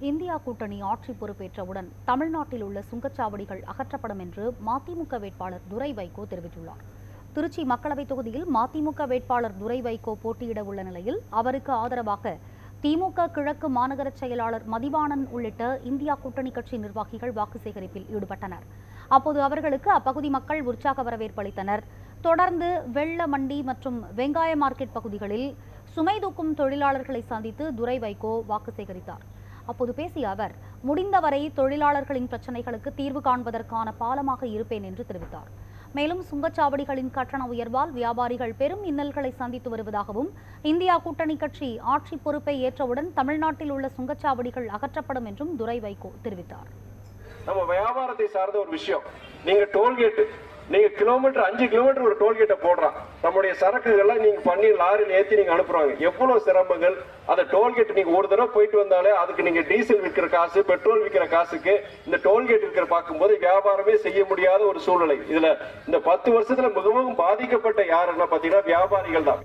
India கூட்டணி ஆட்சி பொறுப்பேற்றவுடன் தமிழ்நாட்டில் உள்ள சுங்கச்சாவடிகள் அகற்றப்படும் என்று மதிமுக வேட்பாளர் துரை வைகோ தெரிவித்துள்ளார். திருச்சி மக்களவைத் தொகுதியில் மதிமுக வேட்பாளர் துரை வைகோ போட்டியிட உள்ள நிலையில் அவருக்கு ஆதரவாக திமுக கிழக்கு மாநகர செயலாளர் மதிவாணன் உள்ளிட்ட இந்தியா கூட்டணி கட்சி நிர்வாகிகள் வாக்கு சேகரிப்பில் ஈடுபட்டனர். அப்போது அவர்களுக்கு அப்பகுதி மக்கள் உற்சாக வரவேற்பு அளித்தனர். தொடர்ந்து வெள்ள மண்டி மற்றும் வெங்காய மார்க்கெட் பகுதிகளில் சுமை தூக்கும் தொழிலாளர்களை சந்தித்து துரை வைகோ வாக்கு சேகரித்தார். அப்போது பேசிய அவர், முடிந்தவரை தொழிலாளர்களின் பிரச்சினைகளுக்கு தீர்வு காண்பதற்கான பாலமாக இருப்பேன் என்று தெரிவித்தார். மேலும் சுங்கச்சாவடிகளின் கட்டண உயர்வால் வியாபாரிகள் பெரும் இன்னல்களை சந்தித்து வருவதாகவும், இந்தியா கூட்டணி கட்சி ஆட்சி பொறுப்பை ஏற்றவுடன் தமிழ்நாட்டில் உள்ள சுங்கச்சாவடிகள் அகற்றப்படும் என்றும் துரை வைகோ தெரிவித்தார். நம்ம வியாபாரத்தை சார்ந்த ஒரு விஷயம், நீங்க டோல்கேட் நீங்க கிலோமீட்டர் 5 கிலோமீட்டர் ஒரு டோல்கேட்டை போடுறான், நம்முடைய சரக்குகள்லாம் நீங்க பண்ணி லாரியில் ஏற்றி நீங்க அனுப்புறாங்க. எவ்வளவு சிரமங்கள். அந்த டோல்கேட் நீங்க ஒரு தடவை போயிட்டு வந்தாலே அதுக்கு நீங்க டீசல் விற்கிற காசு, பெட்ரோல் விற்கிற காசுக்கு இந்த டோல்கேட் இருக்கிற பார்க்கும்போது வியாபாரமே செய்ய முடியாத ஒரு சூழ்நிலை. இதுல இந்த 10 வருஷத்துல மிகவும் பாதிக்கப்பட்ட யாருன்னா பாத்தீங்கன்னா வியாபாரிகள் தான்.